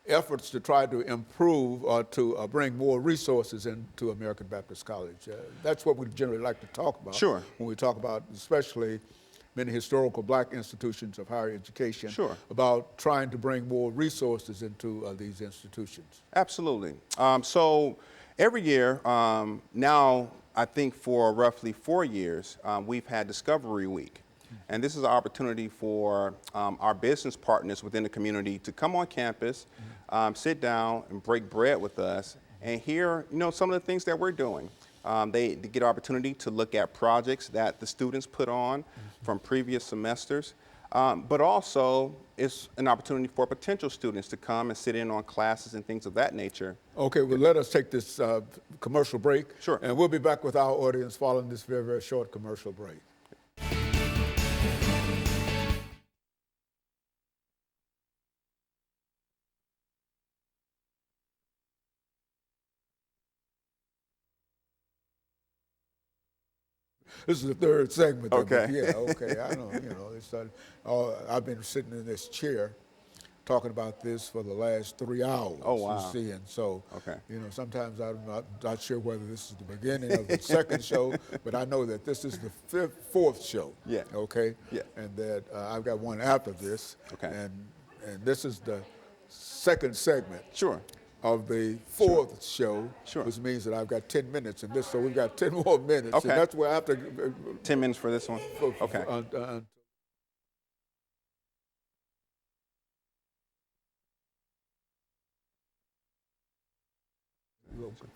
efforts to try to improve or to bring more resources into American Baptist College. That's what we generally like to talk about. Sure. When we talk about especially many historical black institutions of higher education, Sure. about trying to bring more resources into these institutions. Absolutely. So every year, now I think for roughly 4 years, we've had Discovery Week. And this is an opportunity for our business partners within the community to come on campus, sit down and break bread with us and hear, some of the things that we're doing. They get an opportunity to look at projects that the students put on from previous semesters, but also it's an opportunity for potential students to come and sit in on classes and things of that nature. Okay, well, let us take this commercial break. Sure. And we'll be back with our audience following this very, very short commercial break. This is the third segment. Okay. Yeah, okay, I know, I've been sitting in this chair talking about this for the last 3 hours. Oh, wow. You see, and so, Okay. sometimes I'm not sure whether this is the beginning of the second show, but I know that this is the fourth show. Yeah. Okay? Yeah. And that I've got one after this. Okay. And this is the second segment. Sure. Of the fourth show, Sure. which means that I've got 10 minutes in this, so we've got 10 more minutes. Okay. And that's where I have to. 10 minutes for this one? Okay.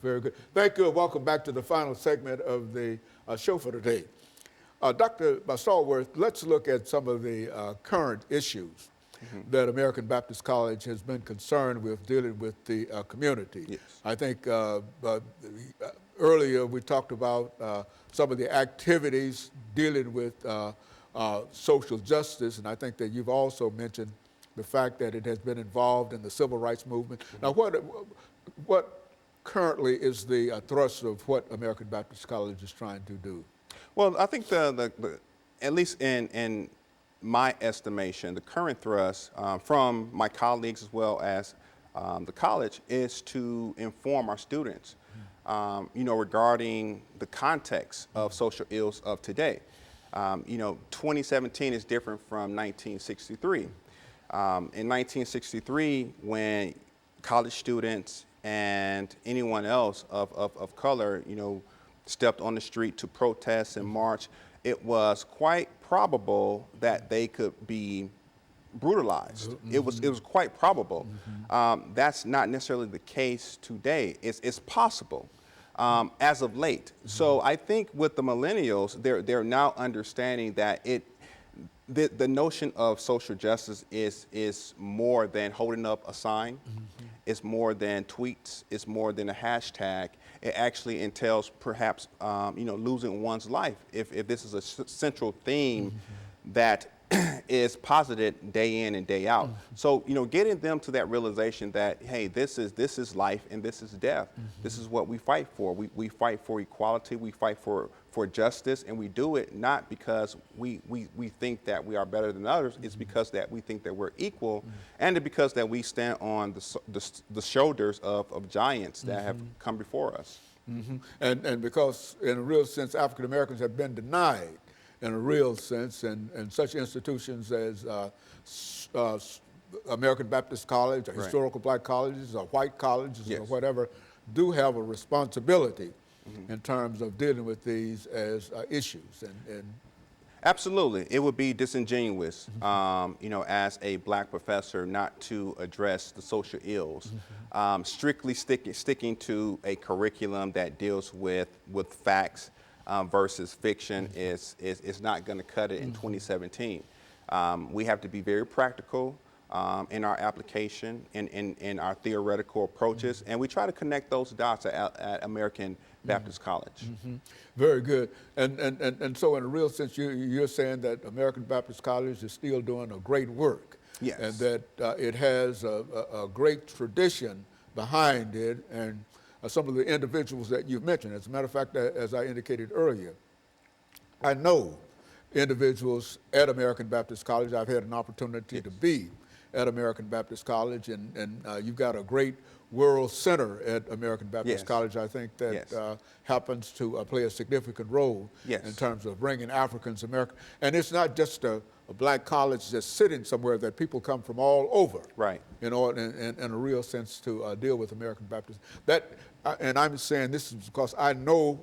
Very good. Thank you, and welcome back to the final segment of the show for today. Dr. Stallsworth, let's look at some of the current issues that American Baptist College has been concerned with dealing with the community. Yes. I think earlier we talked about some of the activities dealing with social justice, and I think that you've also mentioned the fact that it has been involved in the civil rights movement. Now, what currently is the thrust of what American Baptist College is trying to do? Well, I think at least in my estimation, the current thrust from my colleagues as well as the college is to inform our students, regarding the context of social ills of today. 2017 is different from 1963. In 1963, when college students and anyone else of color, stepped on the street to protest and march, it was quite probable that they could be brutalized. It was quite probable. That's not necessarily the case today. It's possible as of late. So I think with the millennials, they're now understanding that the notion of social justice is more than holding up a sign. It's more than tweets. It's more than a hashtag. It actually entails perhaps, losing one's life if this is a central theme that is posited day in and day out. So, getting them to that realization that, hey, this is life and this is death. This is what we fight for. We fight for equality. We fight for justice, and we do it not because we think that we are better than others. It's because that we think that we're equal, and because that we stand on the shoulders of giants that have come before us. And because, in a real sense, African Americans have been denied, in a real sense, and such institutions as American Baptist College, or historical black colleges, or white colleges, or whatever, do have a responsibility in terms of dealing with these as issues. And absolutely, it would be disingenuous, as a black professor, not to address the social ills. Strictly sticking to a curriculum that deals with facts versus fiction is not going to cut it in 2017. We have to be very practical in our application, in our theoretical approaches, and we try to connect those dots at American Baptist College. Very good. And so in a real sense, you're saying that American Baptist College is still doing a great work. Yes. And that it has a great tradition behind it, and some of the individuals that you've mentioned. As a matter of fact, as I indicated earlier, I know individuals at American Baptist College. I've had an opportunity to be at American Baptist College, and you've got a great World Center at American Baptist Yes. College, I think, that Yes. happens to play a significant role Yes. in terms of bringing Africans American. And it's not just a black college just sitting somewhere, that people come from all over, Right. in a real sense, to deal with American Baptist. And I'm saying this is because I know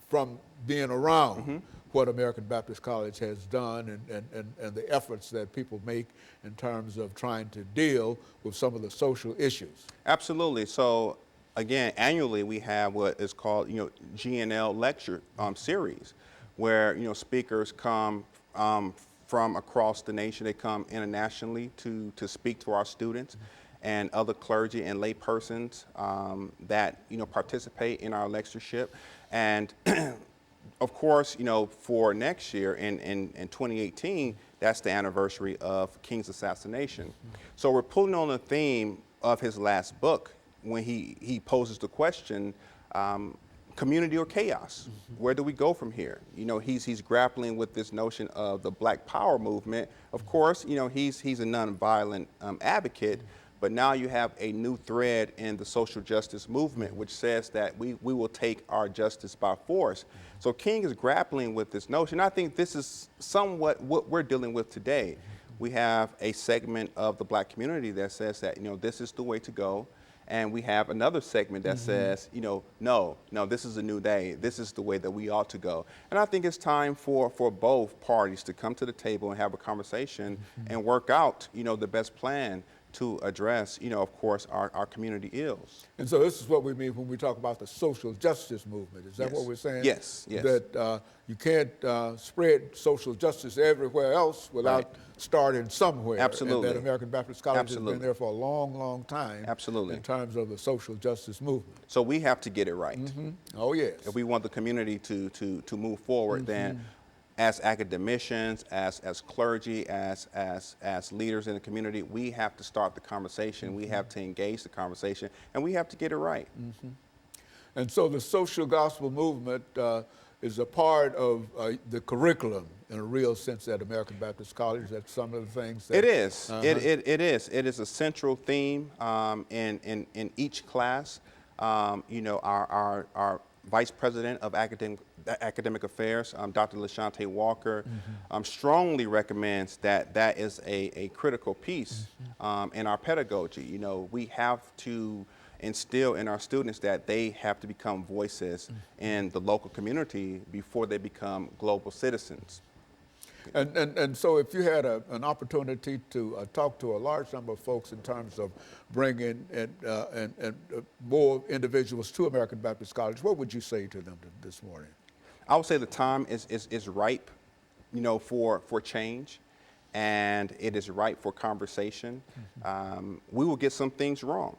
from being around what American Baptist College has done, and the efforts that people make in terms of trying to deal with some of the social issues. Absolutely. So again, annually we have what is called, GNL lecture series, where speakers come from across the nation. They come internationally to speak to our students and other clergy and lay persons that participate in our lectureship. And of course, for next year in 2018, that's the anniversary of King's assassination. So we're pulling on the theme of his last book when he poses the question, community or chaos? Where do we go from here? He's grappling with this notion of the Black Power movement. Of course, he's a nonviolent advocate, but now you have a new thread in the social justice movement, which says that we will take our justice by force. So King is grappling with this notion. I think this is somewhat what we're dealing with today. We have a segment of the black community that says that, this is the way to go. And we have another segment that says, no, this is a new day. This is the way that we ought to go. And I think it's time for both parties to come to the table and have a conversation and work out, the best plan to address, of course, our community ills. And so this is what we mean when we talk about the social justice movement. Is that Yes. what we're saying? Yes, yes. That you can't spread social justice everywhere else without starting somewhere. Absolutely. And that American Baptist College Absolutely. has been there for a long, long time. Absolutely. In terms of the social justice movement. So we have to get it right. Oh, yes. If we want the community to move forward, then as academicians, as clergy, as leaders in the community, we have to start the conversation. We have to engage the conversation, and we have to get it right. And so the social gospel movement is a part of the curriculum in a real sense at American Baptist College. That's some of the things that... It is. It is. It is a central theme in each class. Our Vice President of Academic Affairs, Dr. LaShante Walker, strongly recommends that is a critical piece in our pedagogy. We have to instill in our students that they have to become voices in the local community before they become global citizens. And so if you had an opportunity to talk to a large number of folks in terms of bringing more individuals to American Baptist College, what would you say to them this morning? I would say the time is ripe, for change, and it is ripe for conversation. We will get some things wrong.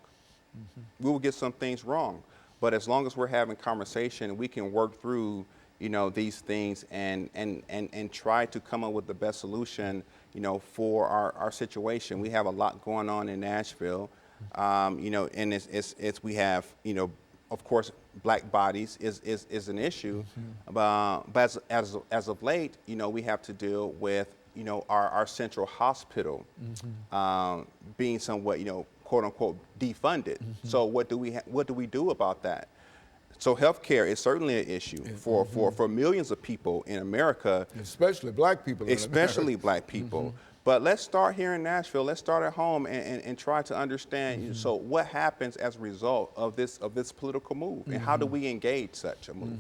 We will get some things wrong, but as long as we're having conversation, we can work through these things and try to come up with the best solution, for our situation. We have a lot going on in Nashville, and we have, of course, black bodies is an issue, but as of late, we have to deal with, our central hospital being somewhat, quote unquote, defunded. So what do we do about that? So healthcare is certainly an issue for millions of people in America. Especially black people. Especially black people. But let's start here in Nashville. Let's start at home and try to understand. So what happens as a result of this political move, and how do we engage such a move?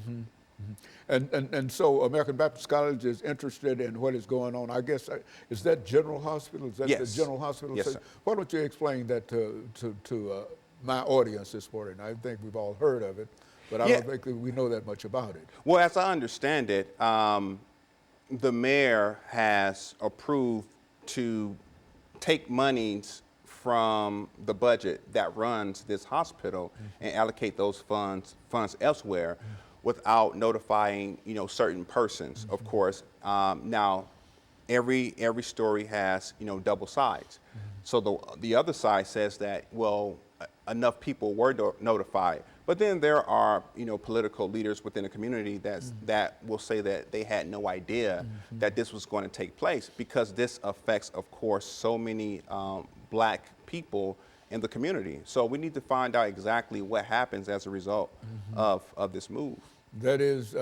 And so American Baptist College is interested in what is going on. I guess, is that General Hospital? Is that Yes. the General Hospital? Yes, sir. Why don't you explain that to my audience this morning? I think we've all heard of it, but I don't think we know that much about it. Well, as I understand it, the mayor has approved to take monies from the budget that runs this hospital and allocate those funds elsewhere without notifying, certain persons, of course. Now, every story has, double sides. So the other side says that, well, enough people were notified, But then there are, political leaders within the community that will say that they had no idea that this was going to take place, because this affects, of course, so many black people in the community. So we need to find out exactly what happens as a result of this move. That is,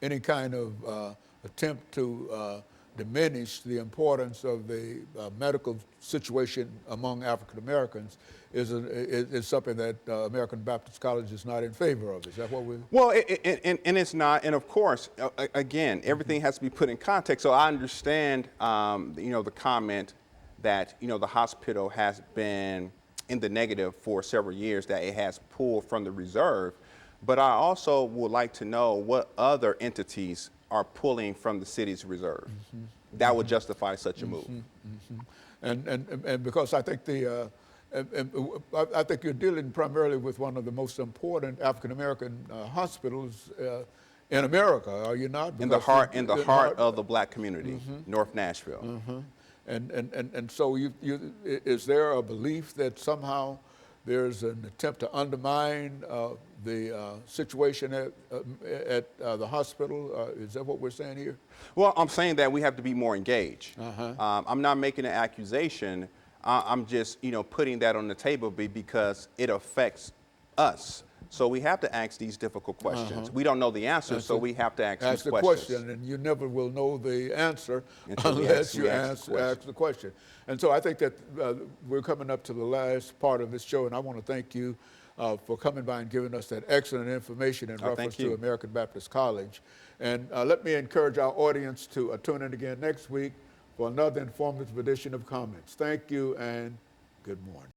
any kind of attempt to diminish the importance of the medical situation among African Americans is something that American Baptist College is not in favor of. Is that what we? Well, and it's not. And of course, again, everything has to be put in context. So I understand, the comment that, the hospital has been in the negative for several years, that it has pulled from the reserve. But I also would like to know what other entities are pulling from the city's reserve that would justify such a move. And because I think I think you're dealing primarily with one of the most important African American hospitals in America, are you not? In the heart of the black community, North Nashville. And so is there a belief that somehow there's an attempt to undermine the situation at the hospital? Is that what we're saying here? Well, I'm saying that we have to be more engaged. I'm not making an accusation. I'm just, putting that on the table because it affects us. So we have to ask these difficult questions. We don't know the answer, so we have to ask these questions. Question, and you never will know the answer unless you ask the question. And so I think that we're coming up to the last part of this show, and I want to thank you for coming by and giving us that excellent information in reference to American Baptist College. And let me encourage our audience to tune in again next week for another informative edition of Comments. Thank you and good morning.